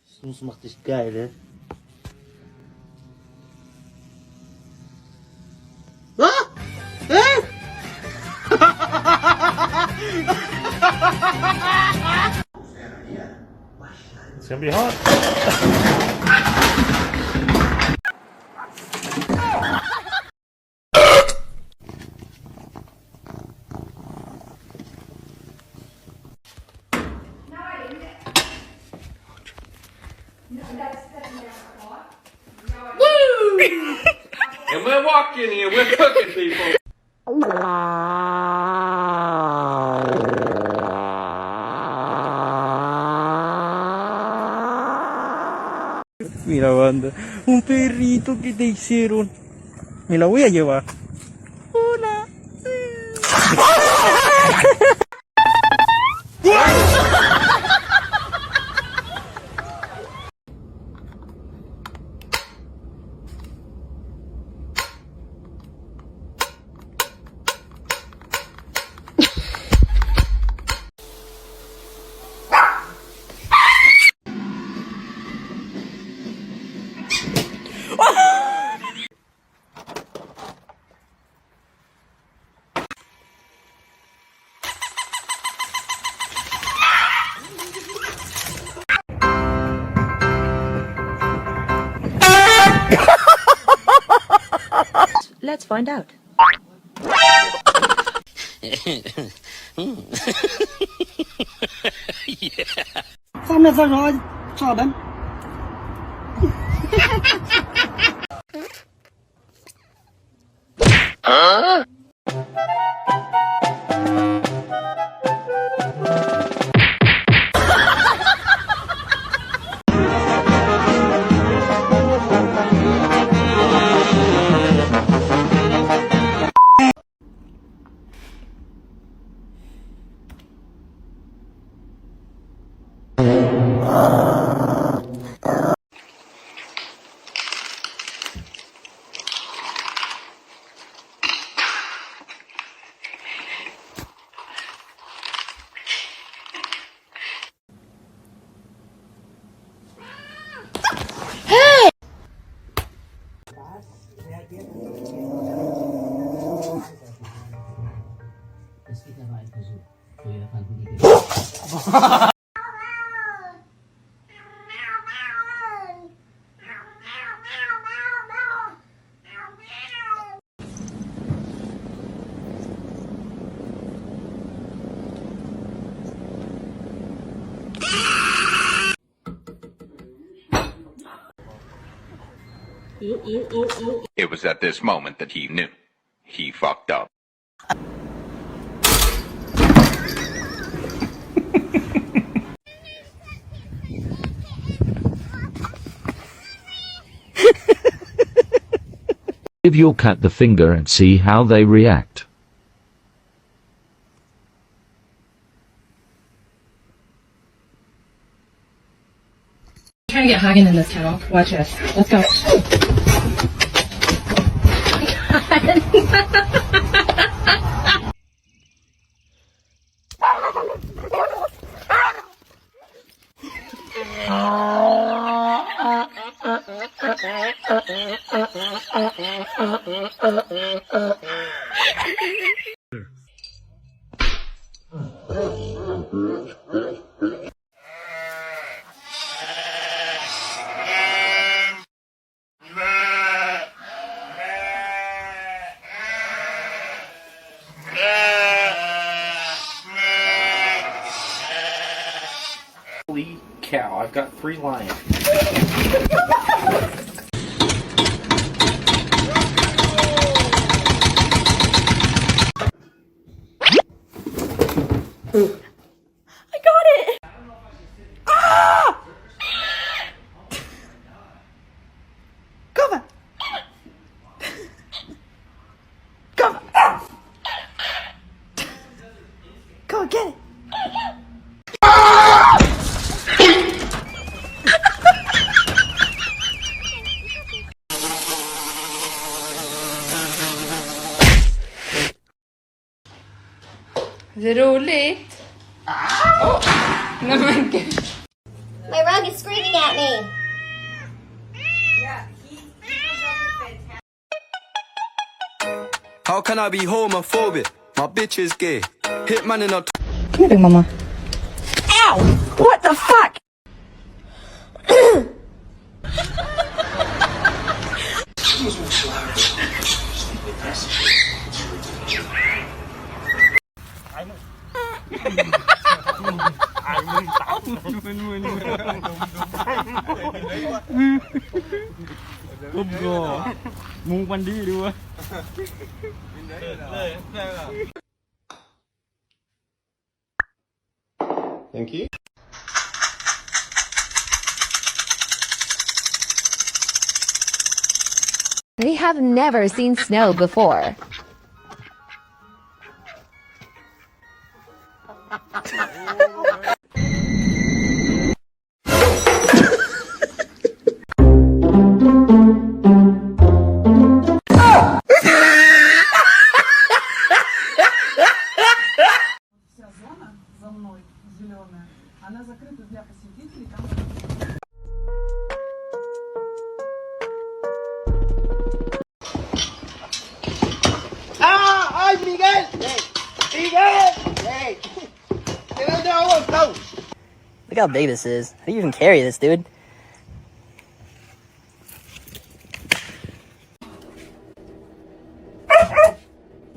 Snoes macht dich geil, ne? Ah! It's gonna be hot. And we're walking here, we're cooking people. Mira, banda, un perrito que te hicieron. Me la voy a llevar. Hola. Let's find out. Sao mẹ sao rồi? Sao đấy? It was at this moment that he knew. He fucked up. Give your cat the finger and see how they react. Trying to get Hagen in this kennel. Watch this. Let's go. Holy cow, I've got 3 lions. I got it! Ah! Come on. Come on. Go on, get it. My rug is screaming at me. How can I be homophobic? My bitch is gay. Hitman in a Come here, Mama. Ow! What the fuck? Muốn quanh đi đi quá. Thank you. We have never seen snow before. ¡Ay, Miguel! ¡Miguel! ¡Hey! Look how big this is. How do you even carry this, dude?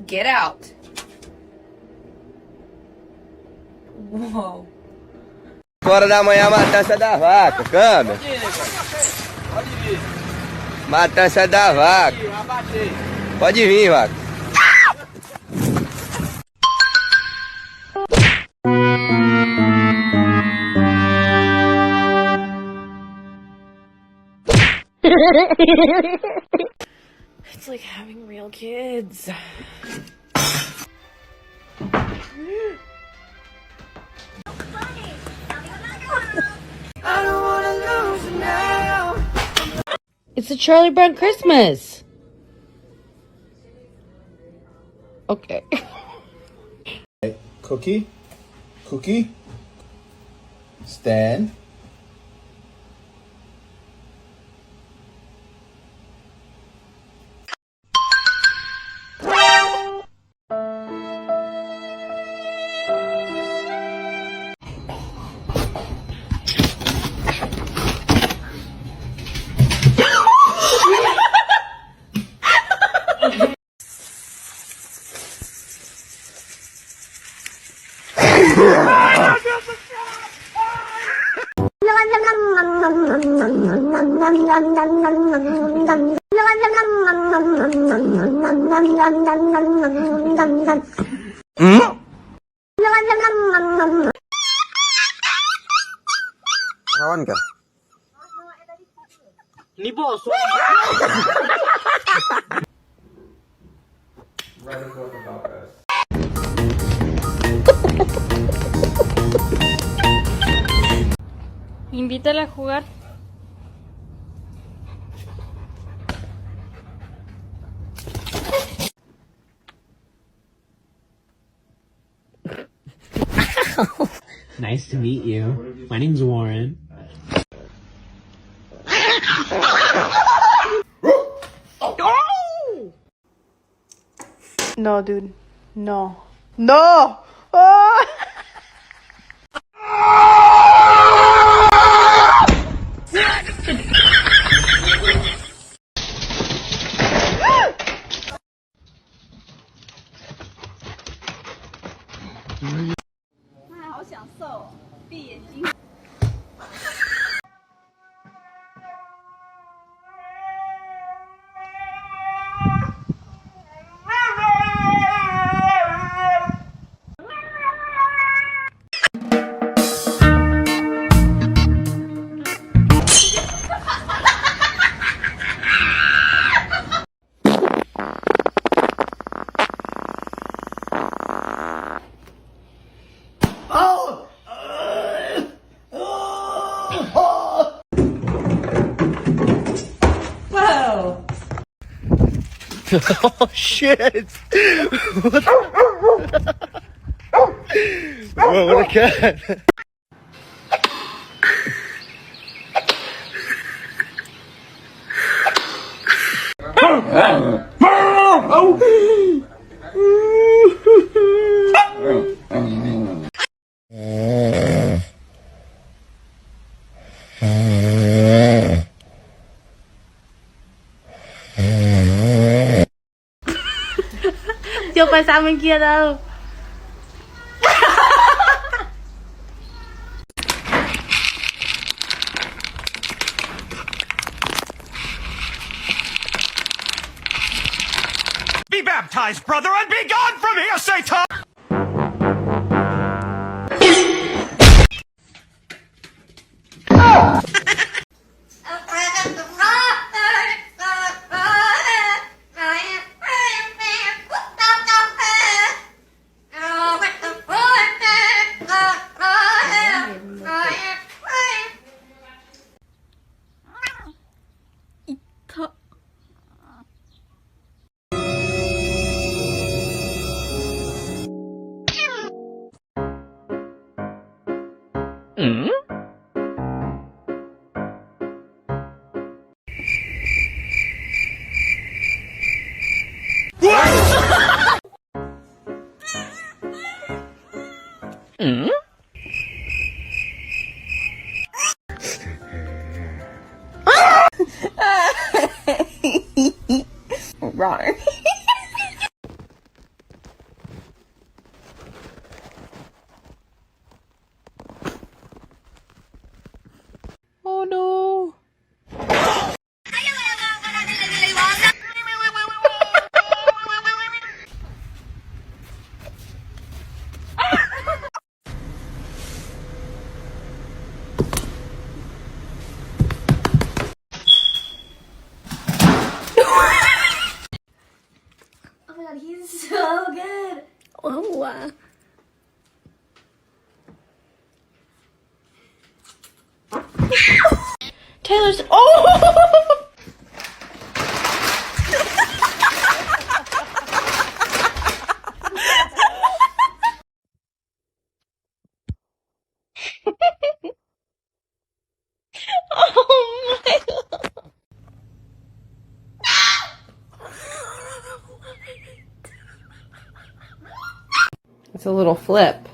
Get out. Whoa. Hora da manhã, matança da vaca, câmbio. Matança da vaca. Pode vir, vaca. It's like having real kids. It's a Charlie Brown Christmas. Okay. Cookie. Cookie. Stand. Kawan kah? Ni bos. Invítala a jugar. Nice to meet you. My name's Warren. No, dude. No. No! Oh! Oh shit! What what a cat! Chưa phải sang bên kia đâu. Be baptized, brother, and be gone from here, Satan! Right. Oh no. Oh my god, he's so good. Oh wow. Taylor's. Oh! Oh my god. It's a little flip.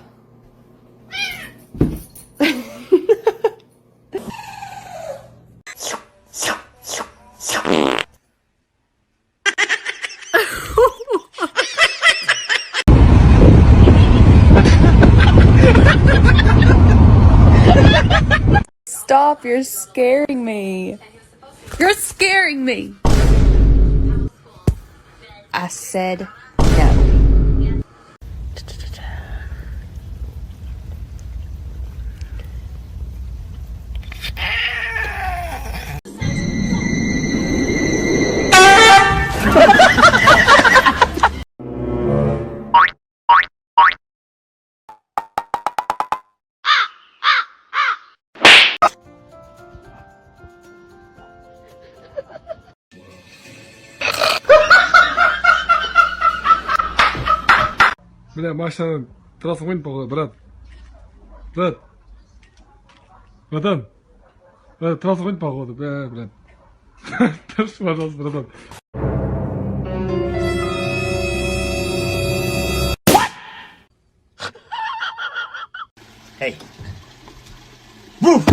Stop, you're scaring me. You're scaring me. I said no. بلا معشر تراس وين بغ براد براد براد براد تراس وين بغ براد ترش براد براد Hey. Woof!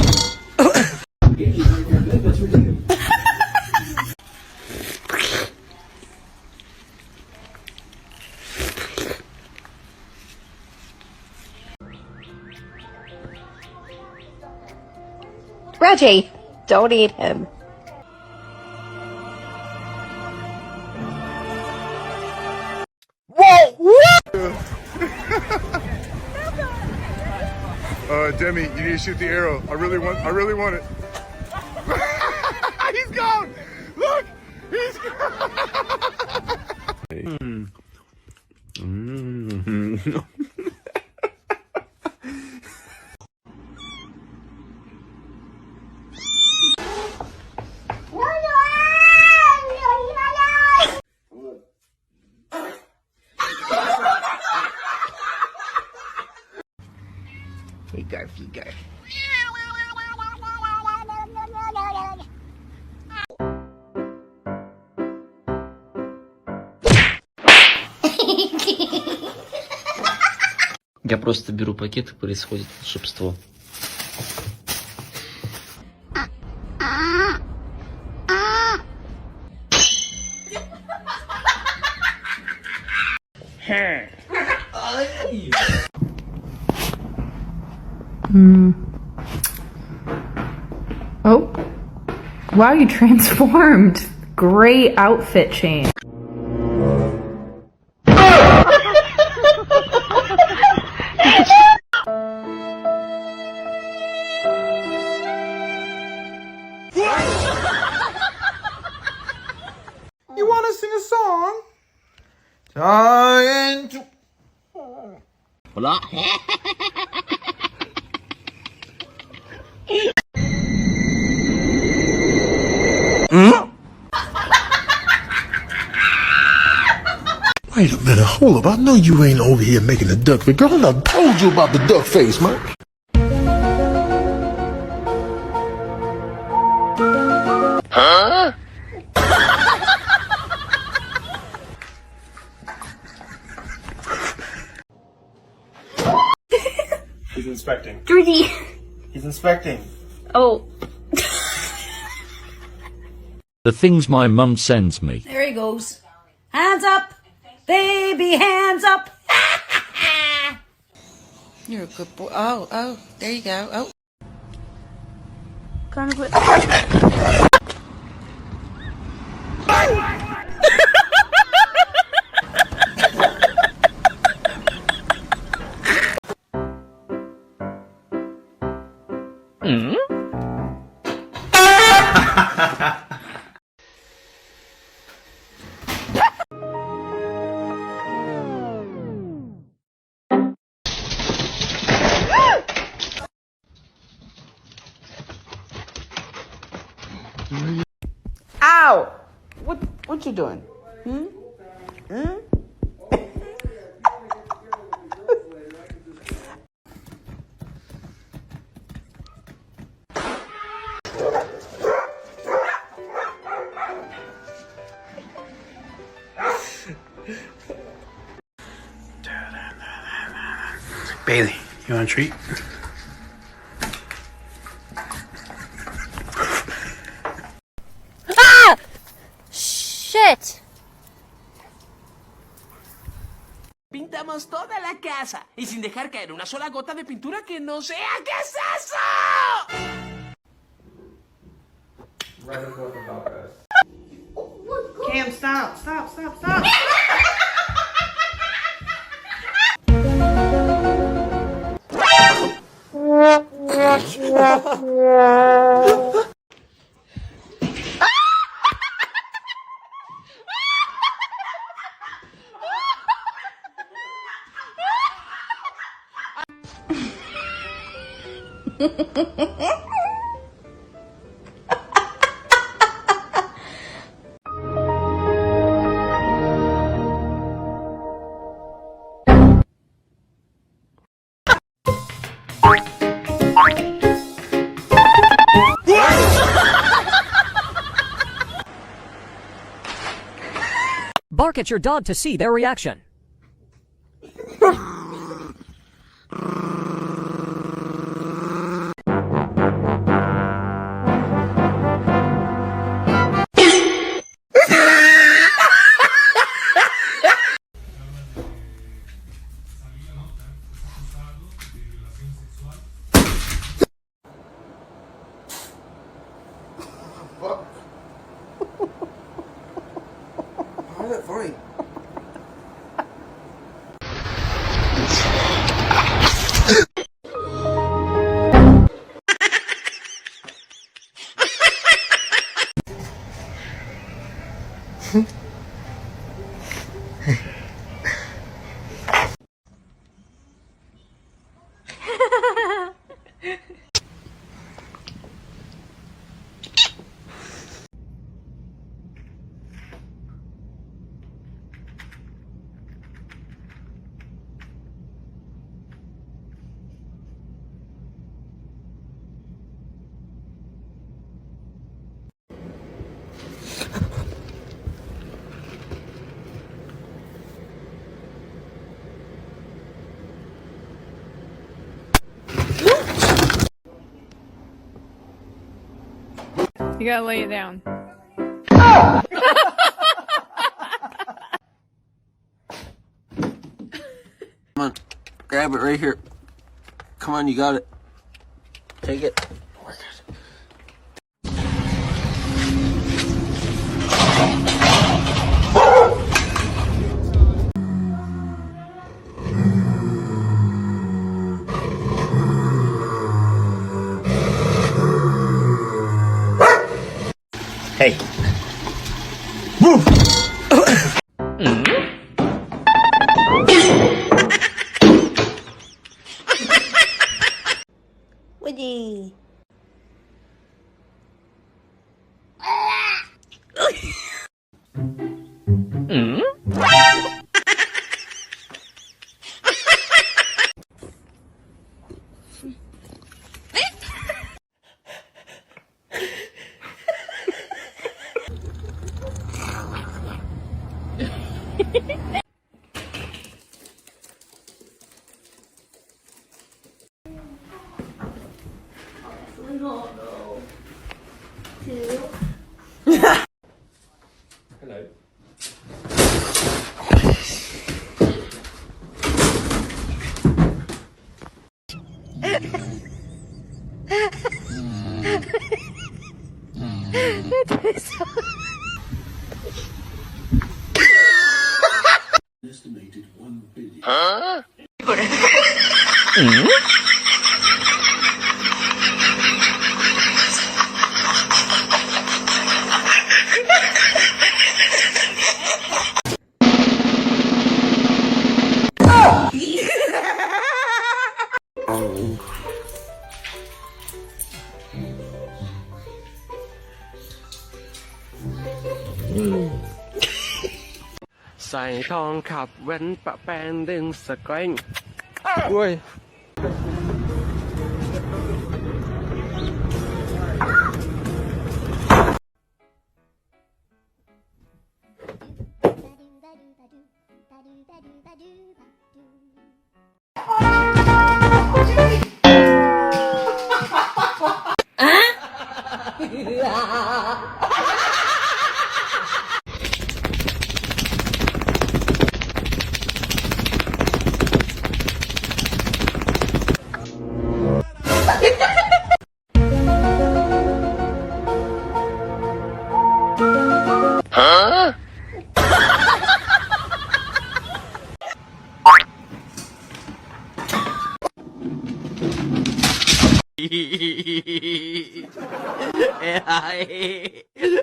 Reggie, don't eat him. Whoa! What? Demi, you need to shoot the arrow. I really want it. He's gone. Look, he's gone. Figure. Я просто беру пакет и происходит волшебство. Oh. Wow, you transformed. Great outfit change. You want to sing a song? Trying to... Wait a minute, hold up. I know you ain't over here making a duck face. Girl, I done told you about the duck face, man. Huh? He's inspecting. Dirty. He's inspecting. Oh. The things my mum sends me. There he goes. Hands up. Baby, hands up. You're a good boy. Oh, there you go. Oh. Kind of Ow! What you doing? Bailey, you want a treat? Shit. Pintamos toda la casa y sin dejar caer una sola gota de pintura que no sea. ¿Qué es eso? Cam, stop. Bark at your dog to see their reaction. How is that funny? You gotta lay it down. Come on, grab it right here. Come on, you got it. Take it. Hey. Woody. Hello.ใส่ทองขับแว้นปะแปนดึงสแกง อุ้ย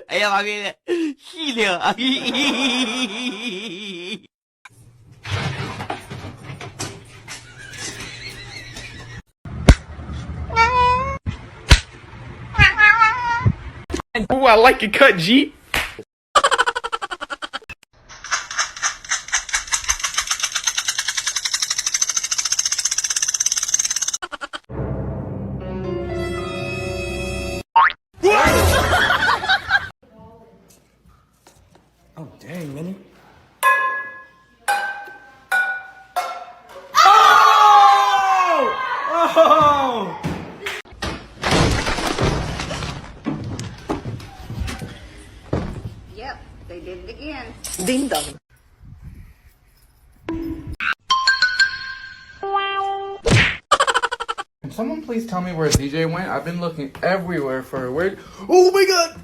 哎呀妈逼，细灵！ Ooh, I like your cut, G. Oh, dang, Minnie. Oh! Yep, they did it again. Ding dong. Can someone please tell me where DJ went? I've been looking everywhere for her. Where? Oh my god!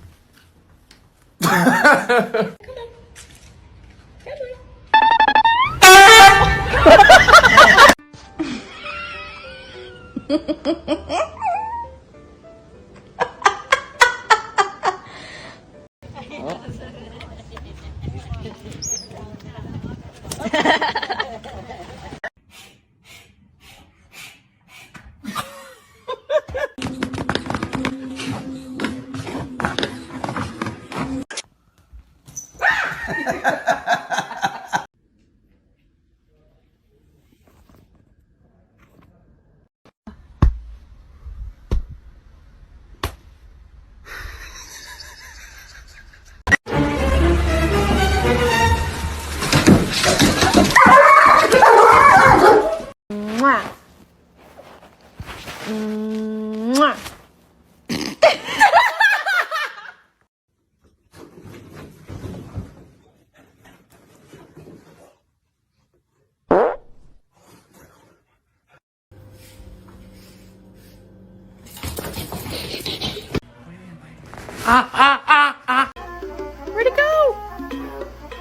Where'd he go?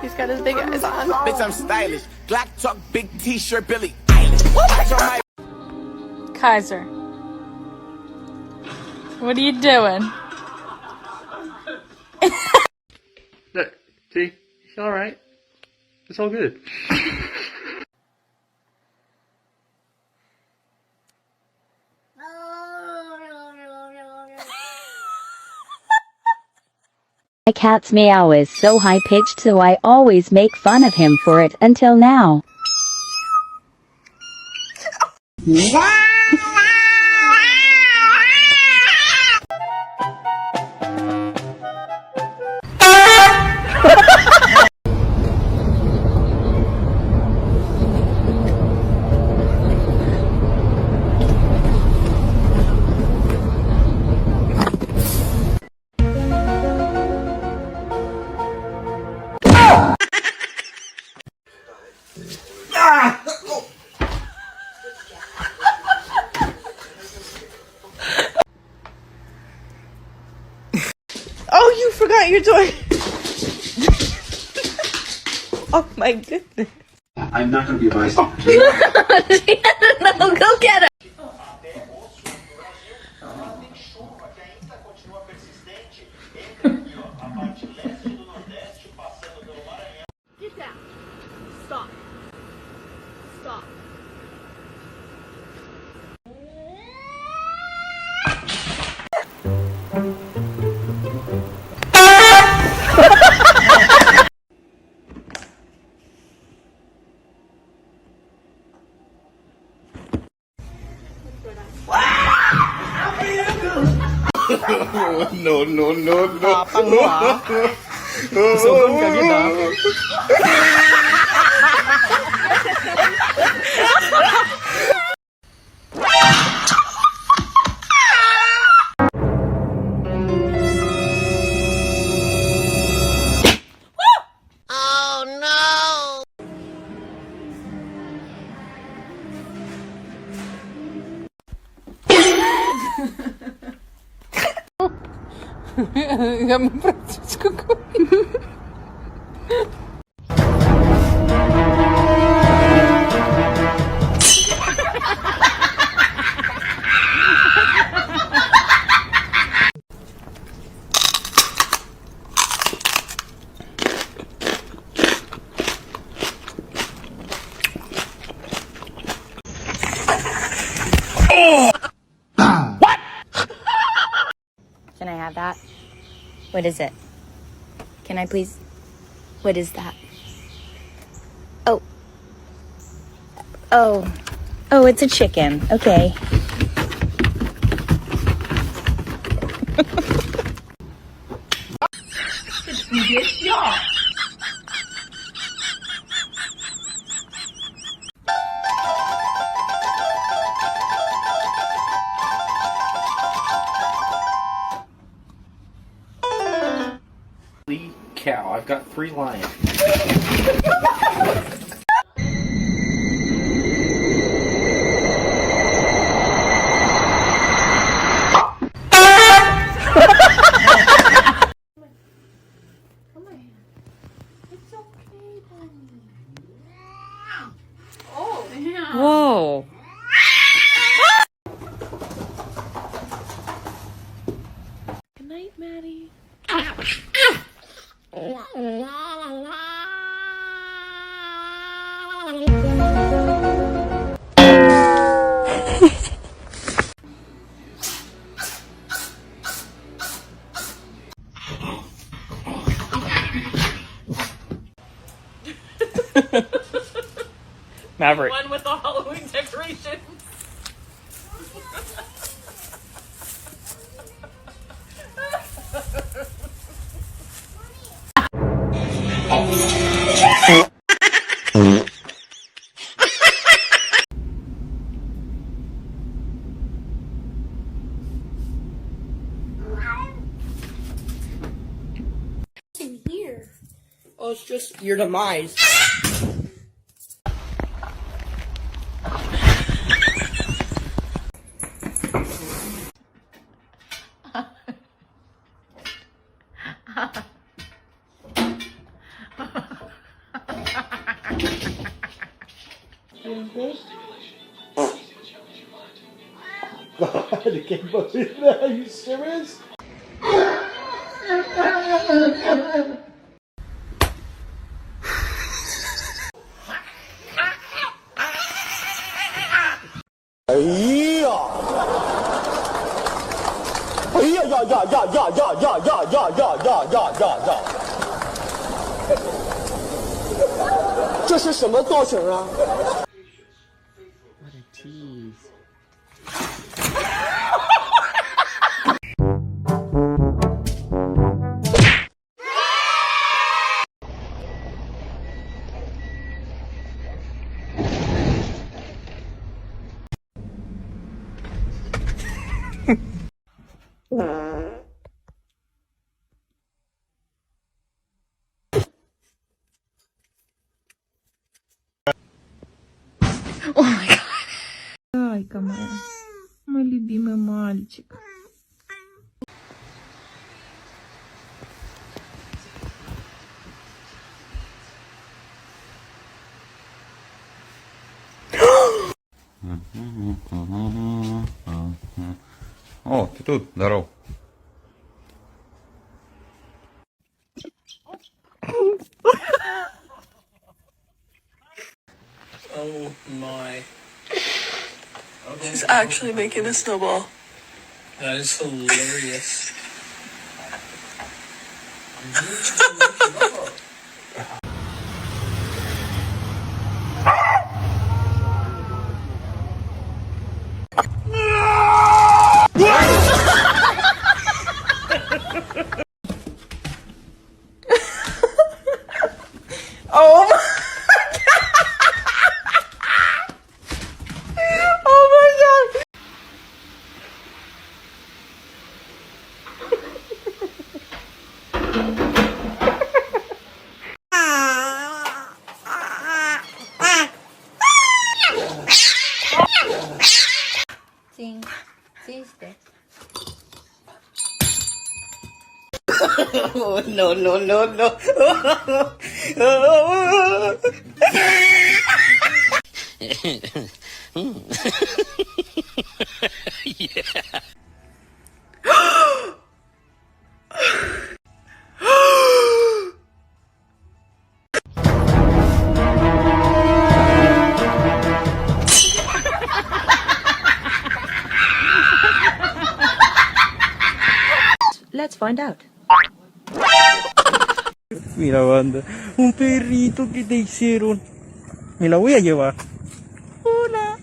He's got his big eyes on. Bitch, I'm stylish. Glock talk, big t-shirt, Billy. Kaiser. What are you doing? Look, see? It's alright. It's all good. My cat's meow is so high-pitched, so I always make fun of him for it until now. Oh, you forgot your toy. Oh my goodness. I'm not gonna be a bystander. No, go get him! Get down. Stop. Stop. No, no, no, no. Sobrang kagita. Can I have that? What is it? Can I please? What is that? Oh. Oh. Oh, it's a chicken. Okay. Cow, I've got 3 lions. Whoa. Good night, Maddie. Maverick. One with the Halloween decorations. Here. Oh, it's just your demise. Are you serious? Yeah. 这是什么造型啊？ Ай-ка моя, мой любимый мальчик. О, ты тут, здоров. Oh my. She's actually making a snowball. That is hilarious. Oh my. Oh, no, no, no, no. Yeah. Let's find out. Mira, banda. Un perrito que te hicieron. Me la voy a llevar. Hola.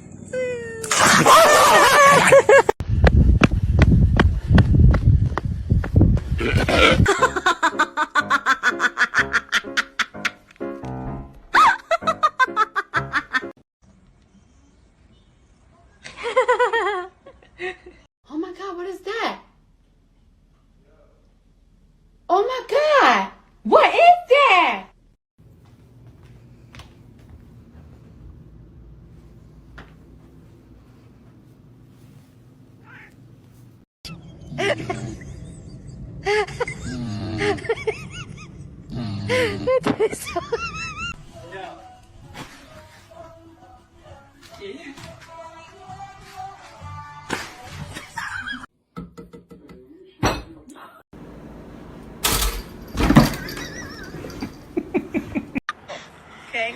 Oh my god, what is that? Oh my god! What is that? Okay.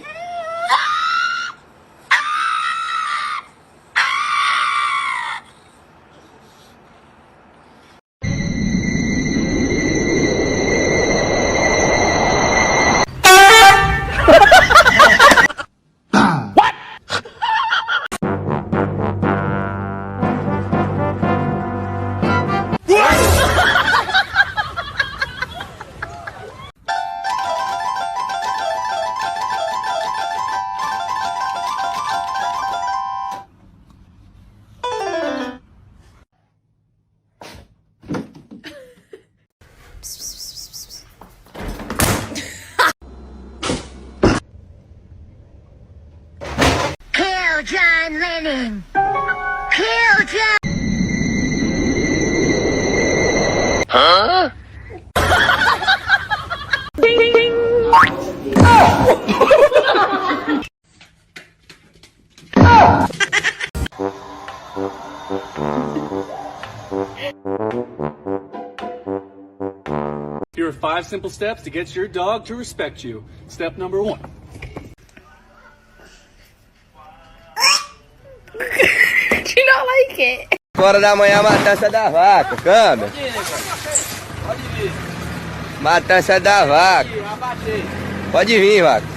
Kill John Lennon! Kill John! Huh? Ding, ding, ding. Here are 5 simple steps to get your dog to respect you. Step number 1. Do you not like it? Fora da manhã, matança da vaca, câmbio. Matança da vaca. Pode vir, vaca.